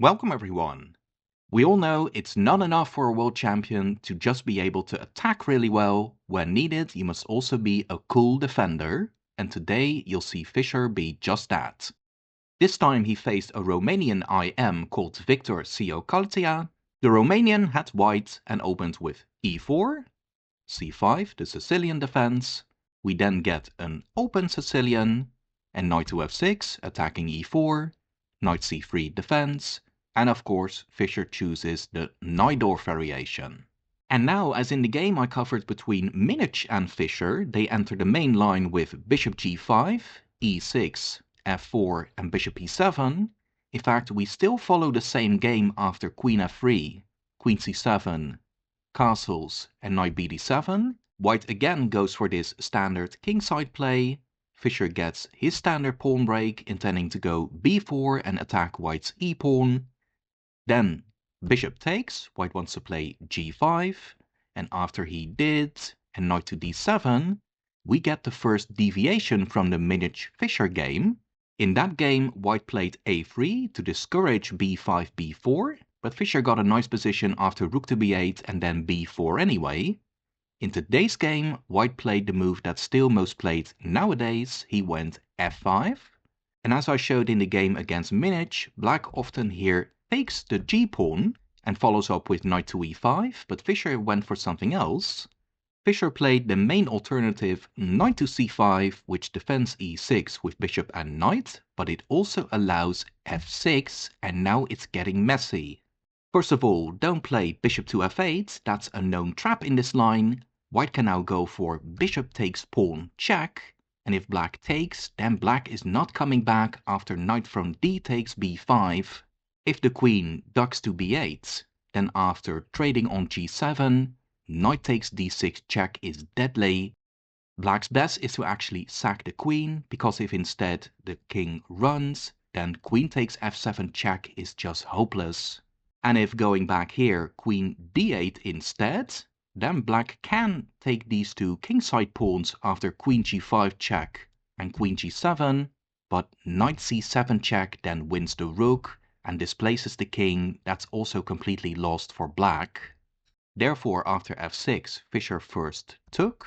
Welcome everyone! We all know it's not enough for a world champion to just be able to attack really well. When needed, you must also be a cool defender. And today you'll see Fischer be just that. This time he faced a Romanian IM called Victor Ciocaltea. The Romanian had white and opened with e4, c5, the Sicilian defense. We then get an open Sicilian, and knight to f6, attacking e4, knight c3 defense, and of course Fischer chooses the Najdorf variation. And now, as in the game I covered between Minic and Fischer, they enter the main line with bishop g5, e6, f4 and bishop e7. In fact, we still follow the same game after queen f3, queen c7, castles and knight bd7. White again goes for this standard kingside play. Fischer gets his standard pawn break, intending to go b4 and attack white's e-pawn. Then bishop takes, white wants to play g5, and after he did, and knight to d7, we get the first deviation from the Minic-Fischer game. In that game, white played a3 to discourage b5, b4, but Fischer got a nice position after rook to b8 and then b4 anyway. In today's game, white played the move that's still most played nowadays. He went f5. And as I showed in the game against Minic, black often here takes the g-pawn and follows up with knight to e5, but Fischer went for something else. Fischer played the main alternative knight to c5, which defends e6 with bishop and knight, but it also allows f6, and now it's getting messy. First of all, don't play bishop to f8, that's a known trap in this line. White can now go for bishop takes pawn check, and if black takes, then black is not coming back after knight from d takes b5. If the queen ducks to b8, then after trading on g7, knight takes d6 check is deadly. Black's best is to actually sack the queen, because if instead the king runs, then queen takes f7 check is just hopeless. And if going back here, queen d8 instead, then black can take these two kingside pawns after queen g5 check and queen g7, but knight c7 check then wins the rook and displaces the king. That's also completely lost for black. Therefore, after f6, Fischer first took,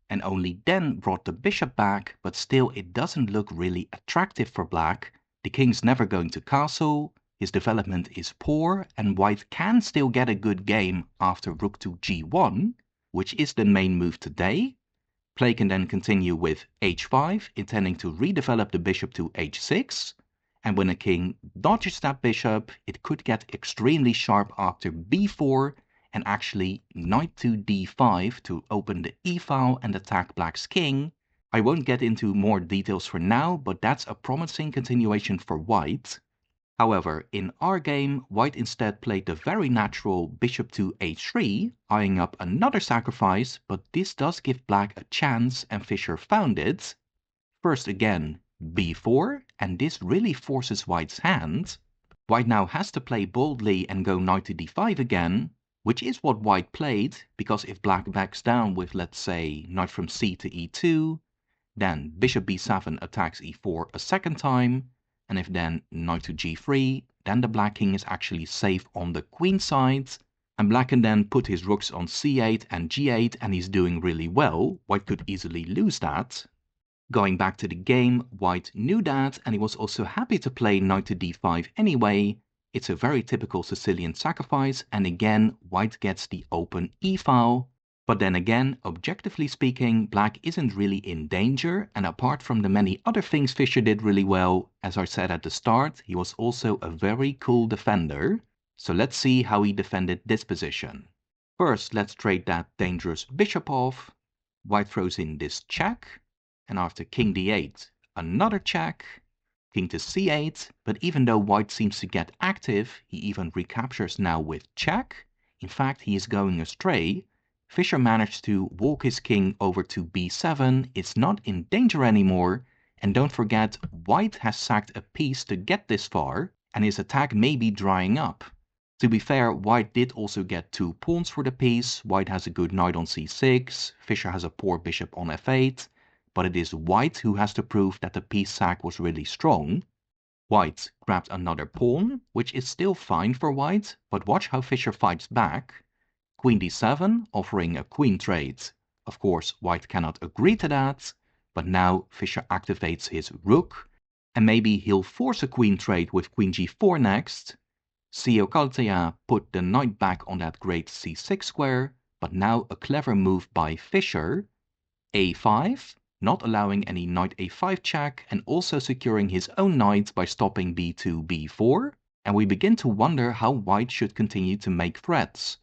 and only then brought the bishop back, but still it doesn't look really attractive for black. The king's never going to castle, his development is poor, and white can still get a good game after rook to g1, which is the main move today. Play can then continue with h5, intending to redevelop the bishop to h6, and when a king dodges that bishop, it could get extremely sharp after b4, and actually knight to d5 to open the e-file and attack black's king. I won't get into more details for now, but that's a promising continuation for white. However, in our game, white instead played the very natural bishop to h3, eyeing up another sacrifice, but this does give black a chance and Fischer found it. First again, b4, and this really forces white's hand. White now has to play boldly and go knight to d5 again, which is what white played, because if black backs down with, let's say, knight from c to e2, then bishop b7 attacks e4 a second time, and if then knight to g3, then the black king is actually safe on the queen side, and black can then put his rooks on c8 and g8, and he's doing really well. White could easily lose that. Going back to the game, white knew that, and he was also happy to play knight to d5 anyway. It's a very typical Sicilian sacrifice, and again, white gets the open e-file. But then again, objectively speaking, black isn't really in danger, and apart from the many other things Fischer did really well, as I said at the start, he was also a very cool defender. So let's see how he defended this position. First, let's trade that dangerous bishop off. White throws in this check, and after king d8, another check, king to c8, but even though white seems to get active, he even recaptures now with check. In fact, he is going astray. Fischer managed to walk his king over to b7, it's not in danger anymore, and don't forget, white has sacked a piece to get this far, and his attack may be drying up. To be fair, white did also get 2 pawns for the piece. White has a good knight on c6, Fischer has a poor bishop on f8, but it is white who has to prove that the piece sack was really strong. White grabbed another pawn, which is still fine for white, but watch how Fischer fights back. Queen d7, offering a queen trade. Of course, white cannot agree to that, but now Fischer activates his rook, and maybe he'll force a queen trade with queen g4 next. Ciocaltea put the knight back on that great c6 square, but now a clever move by Fischer. a5, not allowing any knight a5 check and also securing his own knight by stopping b2, b4, and we begin to wonder how white should continue to make threats.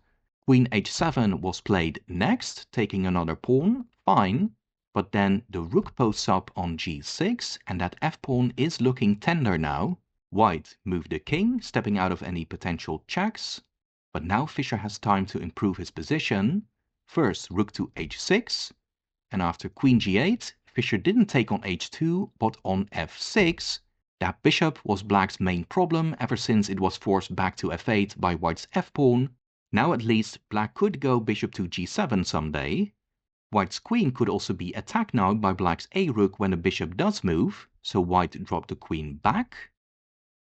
Queen h7 was played next, taking another pawn, fine, but then the rook posts up on g6 and that f-pawn is looking tender now. White moved the king, stepping out of any potential checks, but now Fischer has time to improve his position. First rook to h6, and after queen g8, Fischer didn't take on h2, but on f6. That bishop was black's main problem ever since it was forced back to f8 by white's f-pawn. Now at least black could go bishop to g7 someday. White's queen could also be attacked now by black's a-rook when the bishop does move, so white dropped the queen back.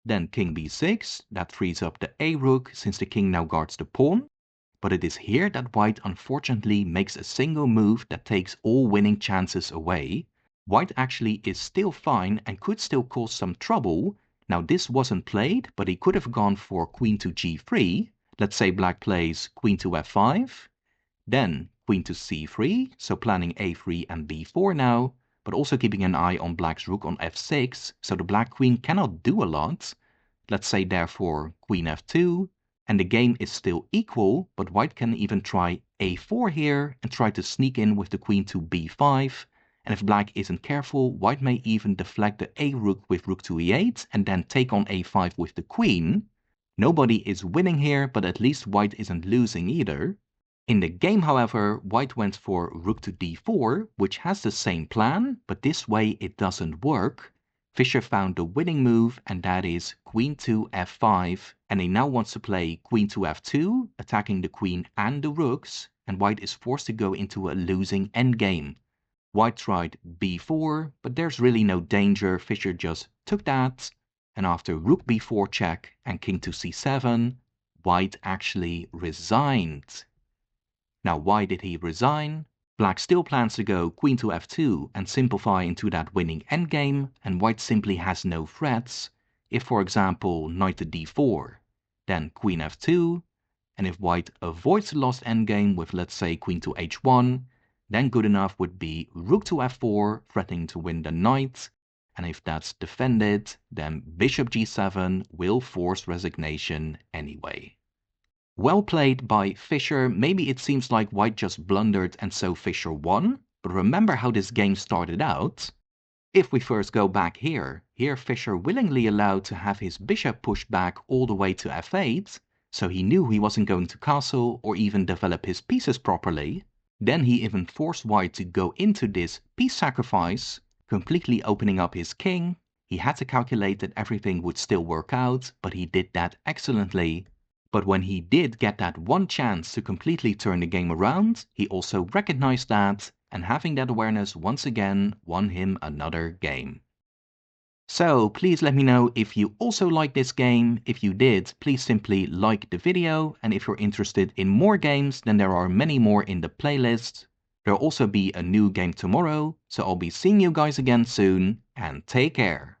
Then king b6, that frees up the a-rook since the king now guards the pawn. But it is here that white unfortunately makes a single move that takes all winning chances away. White actually is still fine and could still cause some trouble. Now this wasn't played, but he could have gone for queen to g3. Let's say black plays queen to f5. Then queen to c3, so planning a3 and b4 now, but also keeping an eye on black's rook on f6, so the black queen cannot do a lot. Let's say therefore queen f2. And the game is still equal, but white can even try a4 here and try to sneak in with the queen to b5. And if black isn't careful, white may even deflect the a-rook with rook to e8 and then take on a5 with the queen. Nobody is winning here, but at least white isn't losing either. In the game, however, white went for rook to d4, which has the same plan, but this way it doesn't work. Fischer found the winning move, and that is queen to f5, and he now wants to play queen to f2, attacking the queen and the rooks, and white is forced to go into a losing endgame. White tried b4, but there's really no danger. Fischer just took that, and after rook b4 check and king to c7, white actually resigned. Now why did he resign? Black still plans to go queen to f2 and simplify into that winning endgame, and white simply has no threats. If for example knight to d4, then queen f2, and if white avoids the lost endgame with let's say queen to h1, then good enough would be rook to f4, threatening to win the knight, and if that's defended, then bishop g7 will force resignation anyway. Well played by Fischer. Maybe it seems like white just blundered and so Fischer won, but remember how this game started out? If we first go back here Fischer willingly allowed to have his bishop pushed back all the way to f8, so he knew he wasn't going to castle or even develop his pieces properly. Then he even forced white to go into this piece sacrifice, completely opening up his king. He had to calculate that everything would still work out, but he did that excellently. But when he did get that one chance to completely turn the game around, he also recognized that, and having that awareness once again won him another game. So please let me know if you also like this game. If you did, please simply like the video, and if you're interested in more games, then there are many more in the playlist. There'll also be a new game tomorrow, so I'll be seeing you guys again soon, and take care.